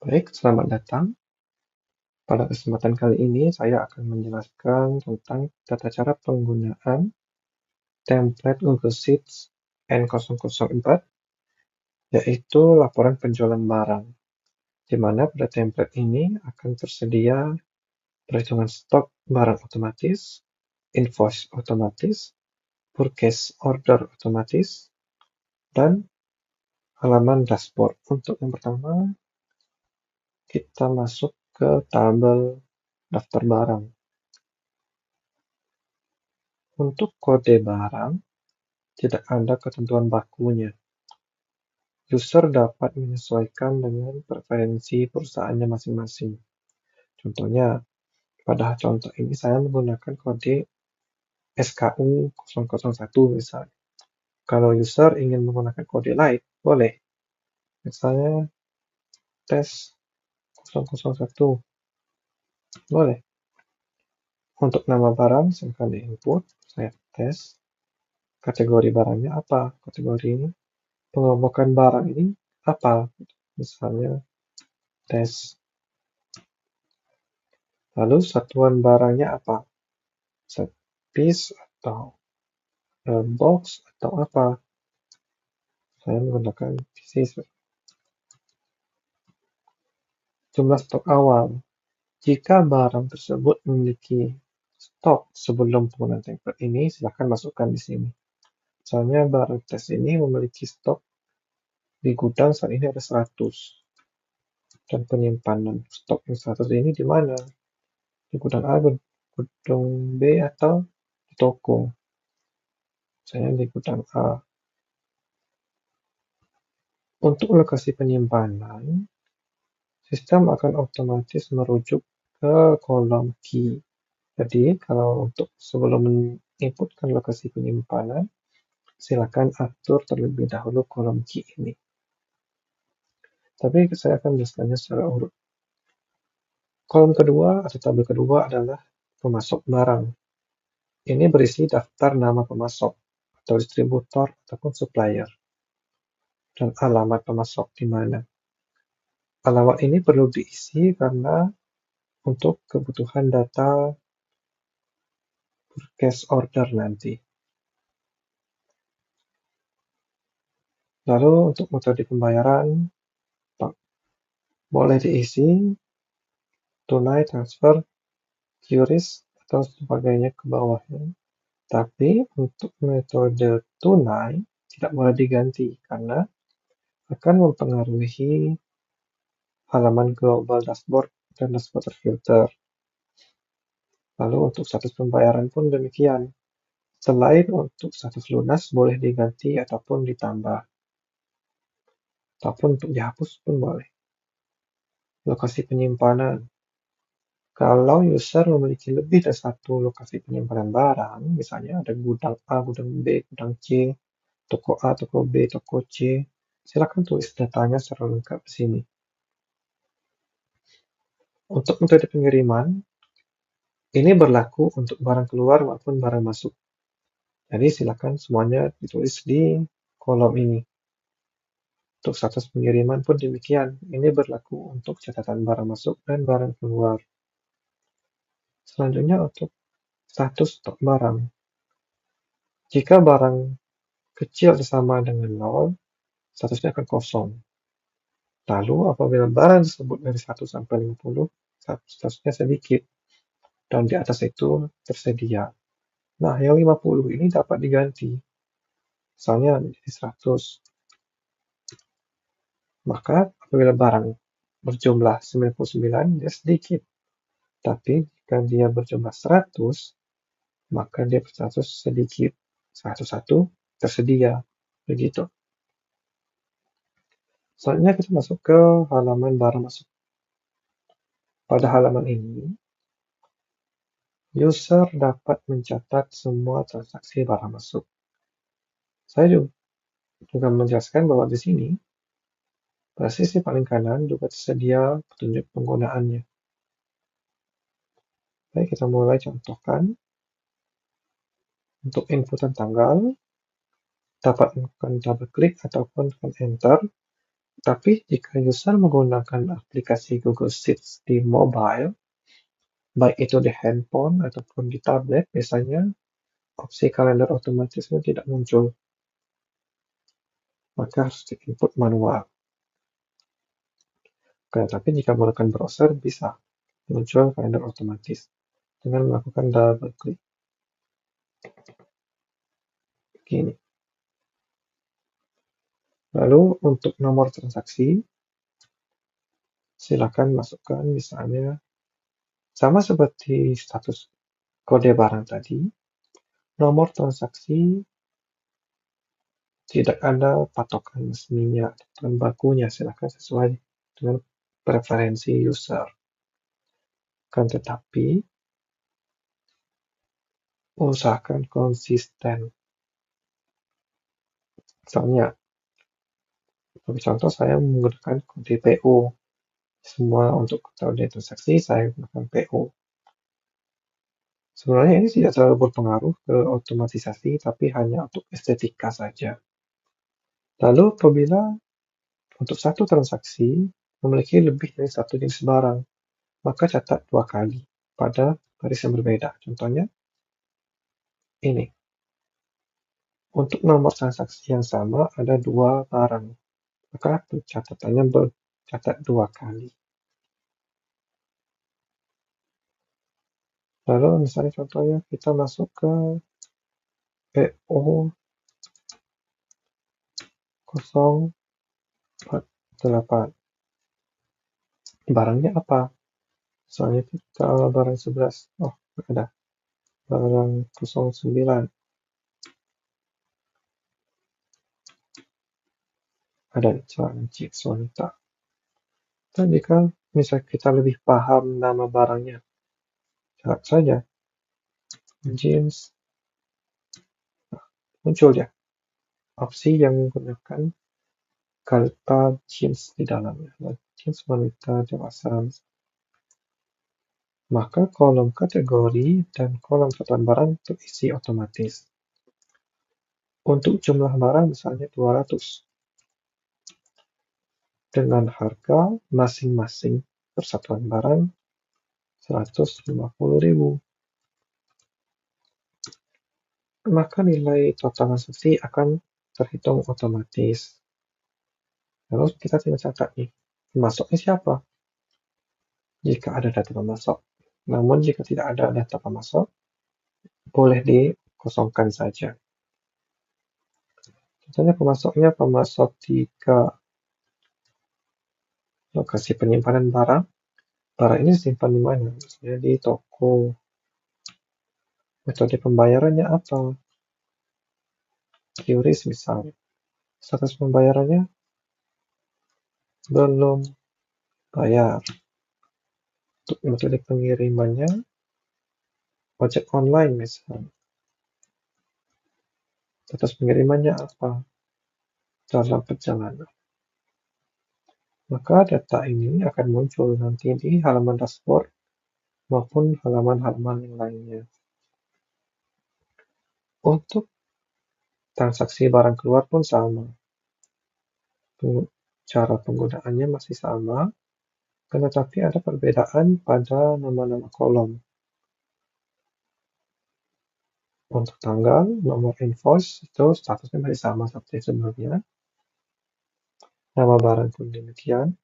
Baik, selamat datang. Pada kesempatan kali ini, saya akan menjelaskan tentang tata cara penggunaan template Google Sheets N004, yaitu laporan penjualan barang, di mana pada template ini akan tersedia perhitungan stok barang otomatis, invoice otomatis, purchase order otomatis, dan halaman dashboard. Untuk yang pertama, kita masuk ke tabel daftar barang. Untuk kode barang, tidak ada ketentuan bakunya. User dapat menyesuaikan dengan preferensi perusahaannya masing-masing. Contohnya, pada contoh ini saya menggunakan kode SKU 001 misalnya. Kalau user ingin menggunakan kode lain, boleh. Misalnya tes 001, boleh. Untuk nama barang, silahkan input, saya tes. Kategori barangnya apa? Kategori ini. Pengelompokan barang ini apa? Misalnya tes. Lalu satuan barangnya apa? Set piece atau box atau apa? Saya menggunakan pieces. Jumlah stok awal. Jika barang tersebut memiliki stok sebelum penggunaan template ini, silakan masukkan di sini. Misalnya barang tes ini memiliki stok di gudang saat ini ada 100. Dan penyimpanan stok yang 100 ini di mana? Di gudang A, gudang B, atau di toko. Saya di gudang A. Untuk lokasi penyimpanan, sistem akan otomatis merujuk ke kolom key. Jadi, kalau untuk sebelum menginputkan lokasi penyimpanan, silakan atur terlebih dahulu kolom key ini. Tapi saya akan menjelaskannya secara urut. Kolom kedua atau tabel kedua adalah pemasok barang. Ini berisi daftar nama pemasok atau distributor ataupun supplier dan alamat pemasok di mana. Alamat ini perlu diisi karena untuk kebutuhan data purchase order nanti. Lalu untuk metode pembayaran, boleh diisi tunai, transfer, QRIS, atau sebagainya ke bawahnya. Tapi untuk metode tunai tidak boleh diganti karena akan mempengaruhi halaman global dashboard dan dashboard terfilter. Lalu untuk status pembayaran pun demikian. Selain untuk status lunas boleh diganti ataupun ditambah. Ataupun untuk dihapus pun boleh. Lokasi penyimpanan. Kalau user memiliki lebih dari satu lokasi penyimpanan barang, misalnya ada gudang A, gudang B, gudang C, toko A, toko B, toko C, silakan tulis datanya secara lengkap di sini. Untuk metode pengiriman, ini berlaku untuk barang keluar maupun barang masuk. Jadi silakan semuanya ditulis di kolom ini. Untuk status pengiriman pun demikian. Ini berlaku untuk catatan barang masuk dan barang keluar. Selanjutnya untuk status stok barang. Jika barang kecil sama dengan 0, statusnya akan kosong. Lalu apabila barang tersebut dari 1 sampai 50, statusnya sedikit. Dan di atas itu tersedia. Nah, yang 50 ini dapat diganti. Misalnya menjadi 100. Maka apabila barang berjumlah 99, dia sedikit. Tapi jika dia berjumlah 100, maka dia berstatus sedikit. 101 tersedia. Begitu. Selanjutnya kita masuk ke halaman barang masuk. Pada halaman ini, user dapat mencatat semua transaksi barang masuk. Saya juga menjelaskan bahwa di sini, pada sisi paling kanan juga tersedia petunjuk penggunaannya. Baik, kita mulai contohkan. Untuk inputan tanggal, dapat melakukan double klik ataupun tekan enter. Tapi jika user menggunakan aplikasi Google Sheets di mobile, baik itu di handphone ataupun di tablet, biasanya opsi kalender otomatisnya tidak muncul, maka harus di-input manual. Tapi jika menggunakan browser, bisa muncul kalender otomatis dengan melakukan double klik. Begini. Lalu untuk nomor transaksi, silakan masukkan misalnya sama seperti status kode barang tadi, nomor transaksi tidak ada patokan resminya dan bakunya, silakan sesuai dengan preferensi user. Kan tetapi usahakan konsisten. Misalnya, contoh saya menggunakan kode PO. Semua untuk kode transaksi saya gunakan PO. Sebenarnya ini tidak terlalu berpengaruh ke otomatisasi, tapi hanya untuk estetika saja. Lalu apabila untuk satu transaksi memiliki lebih dari satu jenis barang, maka catat 2 kali pada baris yang berbeda. Contohnya ini. Untuk nomor transaksi yang sama ada 2 barang, maka catatannya bercatat 2 kali. Lalu misalnya contohnya kita masuk ke PO 048. Barangnya apa? Misalnya kita barang 11. Oh, ada. Barang 09. Ada celana jeans wanita. Dan jika misalnya kita lebih paham nama barangnya, catat saja jeans. Muncul ya opsi yang menggunakan kata jeans di dalamnya. Jeans wanita dewasa. Maka kolom kategori dan kolom catatan barang terisi otomatis. Untuk jumlah barang misalnya 200. Dengan harga masing-masing persatuan barang 150.000. Maka nilai total transaksi akan terhitung otomatis. Lalu kita tinggal catat nih, pemasoknya siapa? Jika ada data pemasok. Namun jika tidak ada data pemasok, boleh dikosongkan saja. Contohnya pemasoknya pemasok 3 lokasi penyimpanan barang. Barang ini disimpan di mana? Misalnya di toko. Metode pembayarannya apa? QRIS misalnya. Status pembayarannya belum bayar. Untuk metode pengirimannya ojek online misalnya. Status pengirimannya apa? Dalam perjalanan. Maka data ini akan muncul nanti di halaman dashboard maupun halaman-halaman yang lainnya. Untuk transaksi barang keluar pun sama. Cara penggunaannya masih sama, tetapi ada perbedaan pada nama-nama kolom. Untuk tanggal, nomor invoice itu statusnya masih sama seperti sebelumnya. Nama barang pun demikian.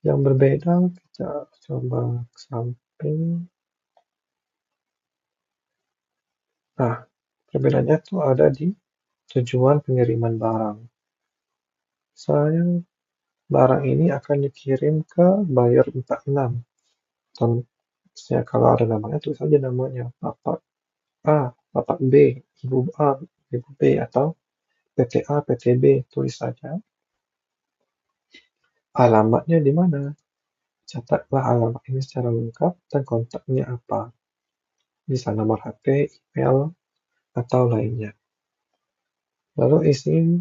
Yang berbeda kita coba ke samping. Nah, perbedaannya itu ada di tujuan pengiriman barang. Barang ini akan dikirim ke buyer 46. Misalnya kalau ada namanya, tulis saja namanya Bapak A, Bapak B, Ibu A, Ibu B, atau PT A, PT B, tulis saja. Alamatnya di mana? Catatlah alamat ini secara lengkap dan kontaknya apa. Bisa nomor HP, email, atau lainnya. Lalu isi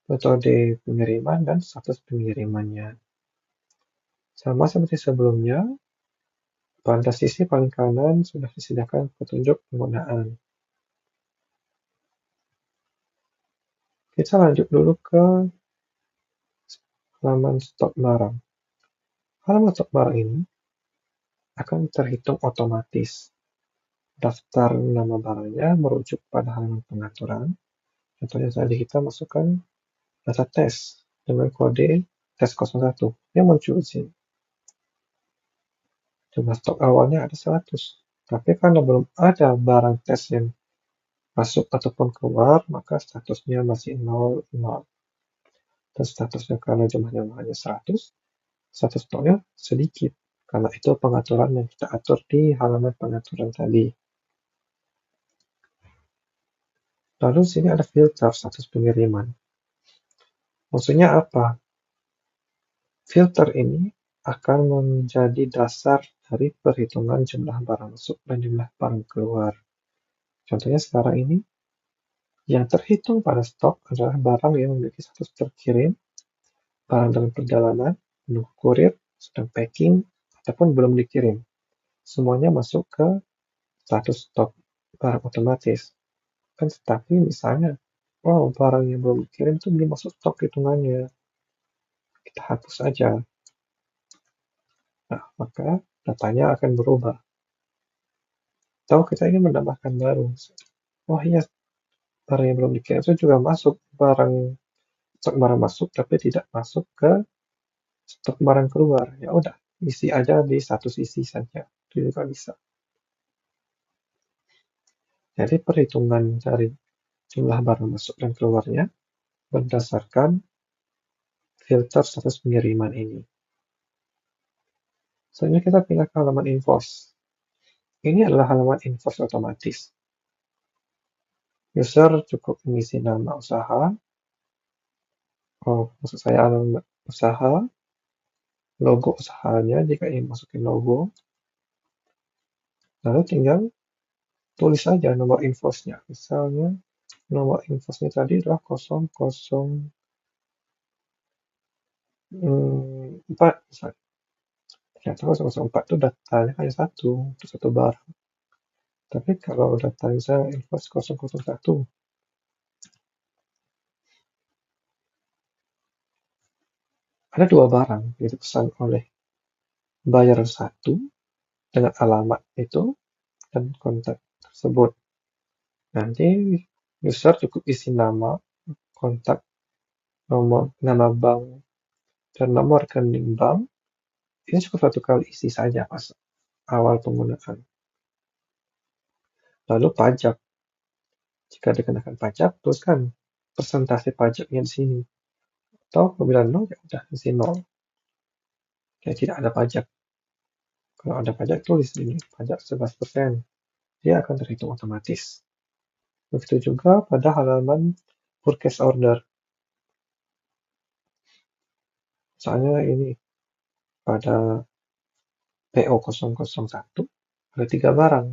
metode pengiriman dan status pengirimannya. Sama seperti sebelumnya, pada sisi paling kanan sudah disediakan petunjuk penggunaan. Kita lanjut dulu ke halaman stok barang. Halaman stok barang ini akan terhitung otomatis. Daftar nama barangnya merujuk pada halaman pengaturan. Contohnya tadi kita masukkan data tes dengan kode tes 01 yang muncul di sini. Jumlah stok awalnya ada 100. Tapi karena belum ada barang tes yang masuk ataupun keluar, maka statusnya masih 00. Dan statusnya karena jumlahnya hanya 100, status stoknya sedikit. Karena itu pengaturan yang kita atur di halaman pengaturan tadi. Lalu di sini ada filter status pengiriman. Maksudnya apa? Filter ini akan menjadi dasar dari perhitungan jumlah barang masuk dan jumlah barang keluar. Contohnya sekarang ini, yang terhitung pada stok adalah barang yang memiliki status terkirim, barang dalam perjalanan, menunggu kurir, sedang packing, ataupun belum dikirim. Semuanya masuk ke status stok barang otomatis. Kan tetapi misalnya, barang yang belum dikirim itu belum masuk stok hitungannya. Kita hapus saja. Nah, maka datanya akan berubah. Atau kita ingin menambahkan baru. Iya, barang yang belum dikirim itu juga masuk stok barang masuk, tapi tidak masuk ke stok barang keluar. Ya udah, isi aja di status isi saja. Itu juga bisa. Jadi perhitungan dari jumlah barang masuk dan keluarnya berdasarkan filter status pengiriman ini. Selanjutnya kita pindah ke halaman invoice. Ini adalah halaman invoice otomatis. User cukup mengisi nama usaha, maksud saya alamat usaha, logo usahanya jika ingin masukin logo, lalu tinggal tulis saja nomor invoice-nya. Misalnya nomor invoice-nya tadi adalah 004 misalnya. Ternyata 004 itu datanya hanya satu barang. Tapi kalau data misalnya invoice 001, ada 2 barang yang dipesan oleh buyer 1 dengan alamat itu dan kontak tersebut. Nanti user cukup isi nama, kontak, nama bank, dan nomor rekening bank. Ini cukup satu kali isi saja pas awal penggunaan. Lalu pajak. Jika dikenakan pajak, tuliskan persentase pajaknya di sini. Atau apabila 0, ya udah isi 0. Ya, tidak ada pajak. Kalau ada pajak, tulis ini pajak 11%. Dia akan terhitung otomatis. Begitu juga pada halaman purchase order. Misalnya ini pada PO 001 ada 3 barang.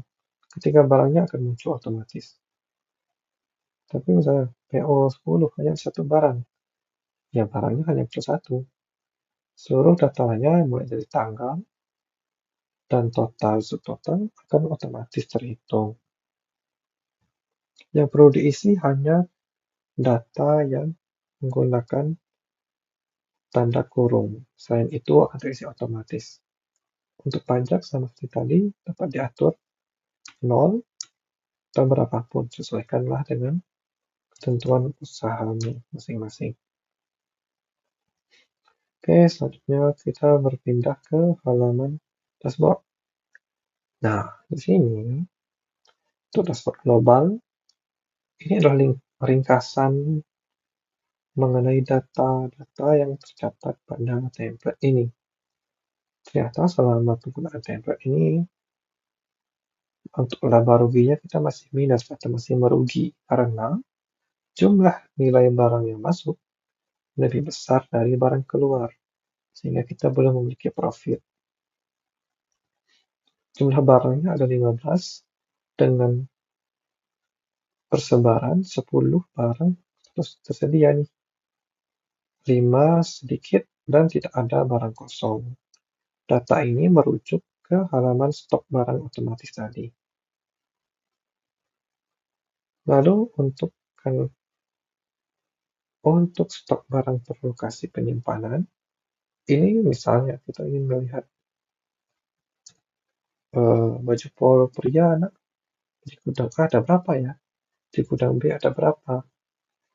Ketiga barangnya akan muncul otomatis. Tapi misalnya PO 10 hanya satu barang. Ya barangnya hanya muncul satu. Seluruh datanya mulai dari tanggal dan total subtotal akan otomatis terhitung. Yang perlu diisi hanya data yang menggunakan tanda kurung. Selain itu ada isi otomatis. Untuk pajak sama seperti tadi dapat diatur 0 atau berapapun. Sesuaikanlah dengan ketentuan usahamu masing-masing. Oke, selanjutnya kita berpindah ke halaman dashboard. Nah, di sini untuk dashboard global, ini adalah ringkasan mengenai data-data yang tercatat pada template ini. Ternyata selama penggunaan template ini, untuk laba ruginya kita masih minus atau masih merugi karena jumlah nilai barang yang masuk lebih besar dari barang keluar, sehingga kita belum memiliki profit. Jumlah barangnya ada 15 dengan persebaran 10 barang terus tersedia nih. 5 sedikit dan tidak ada barang kosong. Data ini merujuk ke halaman stok barang otomatis tadi. Lalu untuk stok barang per lokasi penyimpanan, Ini misalnya kita ingin melihat baju polo pria anak di gudang A ada berapa ya, di gudang B ada berapa,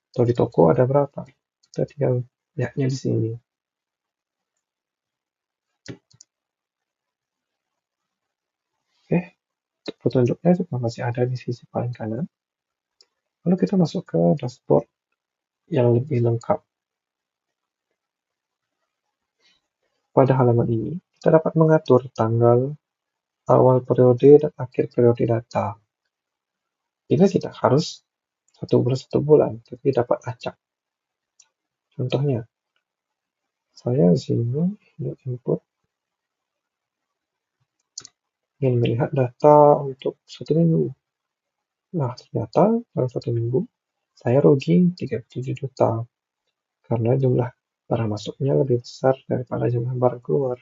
atau di toko ada berapa. Kita tinggal lihatnya di sini. Oke, petunjuknya juga masih ada di sisi paling kanan. Lalu kita masuk ke dashboard yang lebih lengkap. Pada halaman ini, kita dapat mengatur tanggal awal periode dan akhir periode data. Ini tidak harus satu bulan, tapi dapat acak. Contohnya, saya di sini input ingin melihat data untuk 1 minggu. Nah, ternyata dalam 1 minggu saya rugi 37 juta karena jumlah barang masuknya lebih besar daripada jumlah barang keluar.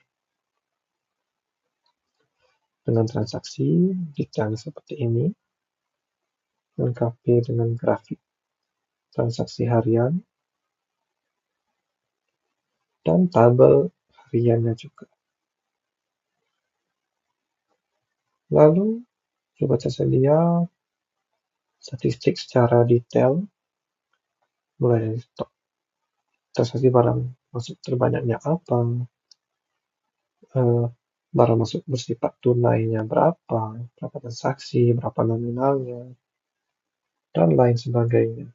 Dengan transaksi detail seperti ini, lengkapi dengan grafik transaksi harian dan tabel hariannya juga. Lalu juga tersedia statistik secara detail mulai dari stok transaksi barang masuk terbanyaknya apa, barang masuk bersifat tunainya berapa transaksi, berapa nominalnya, dan lain sebagainya.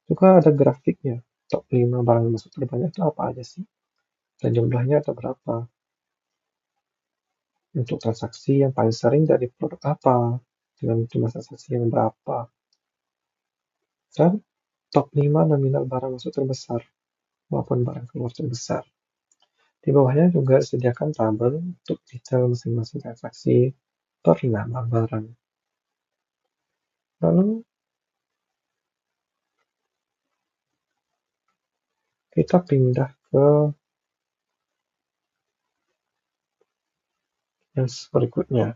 Juga ada grafiknya, top 5 barang masuk terbanyak itu apa aja sih, dan jumlahnya ada berapa. Untuk transaksi yang paling sering dari produk apa, dengan jumlah transaksi yang berapa. Dan top 5 nominal barang masuk terbesar maupun barang keluar terbesar. Di bawahnya juga disediakan tabel untuk detail masing-masing transaksi per nama barang. Lalu kita pindah ke yang berikutnya,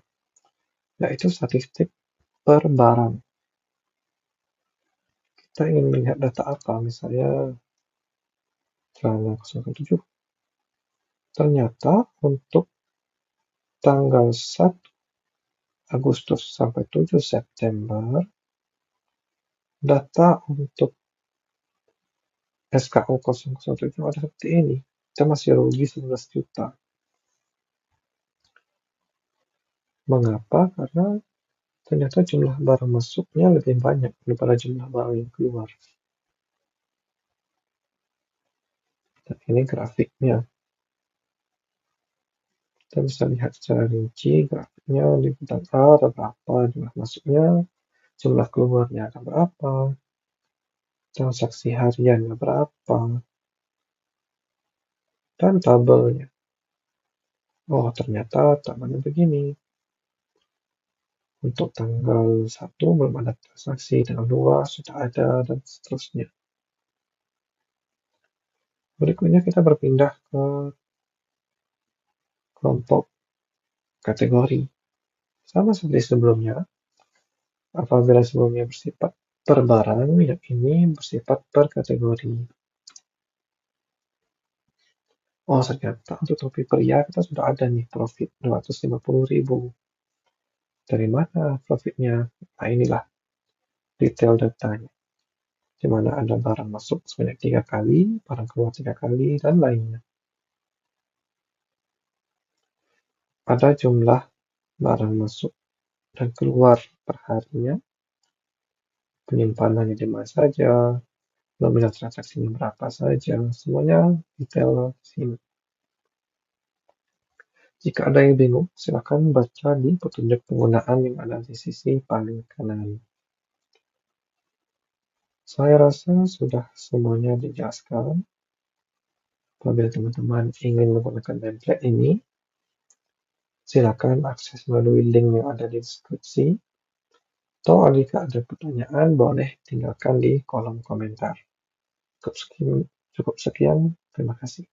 yaitu statistik per barang. Kita ingin melihat data apa, misalnya celana 07. Ternyata untuk tanggal 1 Agustus sampai 7 September, data untuk SKU 007 ada seperti ini. Kita masih rugi 11 juta. Mengapa? Karena ternyata jumlah barang masuknya lebih banyak daripada jumlah barang yang keluar. Dan ini grafiknya. Kita bisa lihat secara rinci grafiknya di gudang A ada berapa jumlah masuknya, jumlah keluarnya ada berapa, transaksi hariannya berapa, dan tabelnya. Oh, ternyata tabelnya begini. Untuk tanggal 1 belum ada transaksi, tanggal 2 sudah ada, dan seterusnya. Berikutnya kita berpindah ke kelompok kategori. Sama seperti sebelumnya, apabila sebelumnya bersifat per barang, yang ini bersifat per kategori. Oh, ternyata untuk topi pria kita sudah ada nih profit 250.000. Dari mana profitnya? Nah, inilah detail datanya. Di mana ada barang masuk sebanyak 3 kali, barang keluar 3 kali, dan lainnya. Ada jumlah barang masuk dan keluar per harinya, penyimpanannya di mana saja, nominal transaksinya berapa saja, semuanya detail di sini. Jika ada yang bingung, silakan baca di petunjuk penggunaan yang ada di sisi paling kanan. Saya rasa sudah semuanya dijelaskan. Apabila teman-teman ingin menggunakan template ini, silakan akses melalui link yang ada di deskripsi. Atau jika ada pertanyaan, boleh tinggalkan di kolom komentar. Cukup sekian, terima kasih.